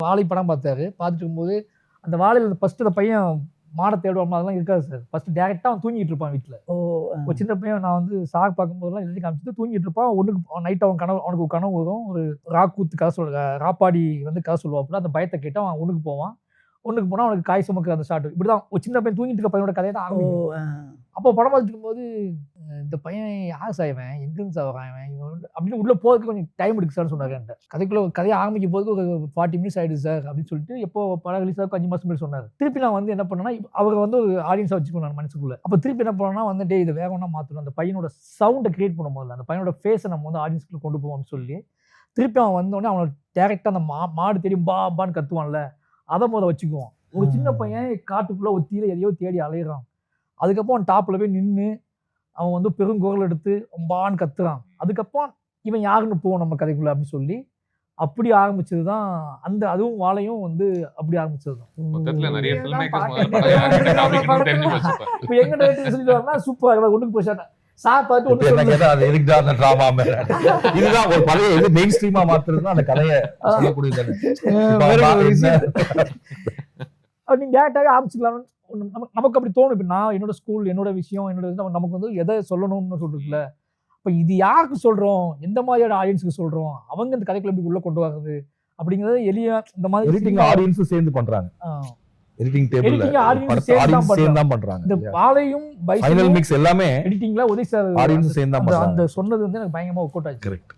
வாழை படம் பார்த்தாரு. பார்த்துட்டு இருக்கும்போது அந்த வாழையில ஃபர்ஸ்ட் அந்த பையன் மாட தேடுவாங்க அதெல்லாம் இருக்காது சார். ஃபர்ஸ்ட் டேரக்டா அவன் தூங்கிட்டு இருப்பான் வீட்டுல. ஒரு சின்ன பையன் நான் வந்து சாக் பார்க்கும்போதெல்லாம் எழுதி காமிச்சிட்டு தூங்கிட்டு இருப்பான். ஒண்ணுக்கு நைட் அவனுக்கு ஒரு கனவு வரும். ஒரு ராக்கூத்து கதை ராப்பாடி வந்து கதை சொல்லுவாப்புல. அந்த பயத்தை கேட்டு அவன் ஒண்ணுக்கு போவான். ஒண்ணுக்கு போனா அவனுக்கு காய் சுமக்கிற அந்த ஷாட். இப்படிதான் ஒரு சின்ன பையன் தூங்கிட்டு இருக்க பையனோட கதையை தான் ஆரம்பிக்கும். அப்போ படம் பார்த்துட்டு இருக்கும்போது இந்த பையன் யார் சாய்வன் எங்கிருந்து சாவறான் அப்படின்னு உள்ள போறதுக்கு கொஞ்சம் டைம் எடுக்கு சார்னு சொன்னாரு என்கிட்ட. கதைக்குள்ள கதையை ஆரம்பிக்கும் போது ஒரு 40 மினிட்ஸ் ஆயிடுது சார் அப்படின்னு சொல்லிட்டு எப்போ படம் ரிலீஸ் ஆகும் 5 மாசம் முன்னாடி சொன்னாரு. திருப்பி நான் வந்து என்ன பண்ணேன்னா அவர் வந்து ஒரு ஆடியன்ஸா வச்சுக்கணும் மனசுக்குள்ள. அப்போ திருப்பி என்ன பண்ணோம்னா வந்து டே இதை வேற ஒன்றா மாற்றணும். அந்த பையனோட சவுண்டை கிரியேட் பண்ணும் போது அந்த பையனோட ஃபேஸை நம்ம வந்து ஆடியன்ஸ்க்குள்ள கொண்டு போவோம்னு சொல்லி திருப்பி அவன் வந்தோடனே அவனோட டேரக்டா அந்த மாடு தேடி பான்னு கத்துவான்ல அதை முதல்ல வச்சுக்குவோம். ஒரு சின்ன பையன் காட்டுக்குள்ள ஒரு தீர எதையோ தேடி அலையிறான். அதுக்கப்புறம் அவன் டாப்ல போய் நின்று அவன் வந்து பெருங்குரல் எடுத்து பான்னு கத்துறான். அதுக்கப்புறம் இவன் யாருன்னு போவோம் நம்ம கதைக்குள்ள அப்படின்னு சொல்லி அப்படி ஆரம்பிச்சதுதான் அந்த அதுவும் வாழையும் வந்து அப்படி ஆரம்பிச்சதுதான். இப்ப எங்க டைரக்டர் சொல்லிட்டு சூப்பரா ஒண்ணுக்கு போய் சார் பார்த்து இதுதான் ஒரு பழைய இது மெயின் ஸ்ட்ரீமா மாத்துறதுதான் அந்த கதையை சொல்லக்கூடியது. நீங்க டேரக்டாக ஆரம்பிச்சுக்கலாம் நமக்கு அப்படி தோணும். இப்போ நான் என்னோட ஸ்கூல் என்னோட விஷயம் என்னோட நமக்கு வந்து எதை சொல்லணும்னு சொல்றதுல இப்போ இது யாருக்கு சொல்றோம் எந்த மாதிரியான ஆடியன்ஸுக்கு சொல்றோம் அவங்க இந்த கதைக்குள்ள எப்படி உள்ள கொண்டு வர்றது அப்படிங்கிறது எளிய இந்த மாதிரி எடிட்டிங் ஆடியன்ஸும் சேர்ந்து பண்றாங்க. எடிட்டிங் டேபிள்ல ஆடியன்ஸ் சேர்ந்து தான் பண்றாங்க. இந்த வாழையும் ஃபைனல் மிக்ஸ் எல்லாமே எடிட்டிங்ல உதவி சார் ஆடியன்ஸ் சேர்ந்து தான் பண்றாங்க. அந்த சொன்னது வந்து எனக்கு பயங்கரமா ஒர்க் அவுட் ஆச்சு. கரெக்ட்.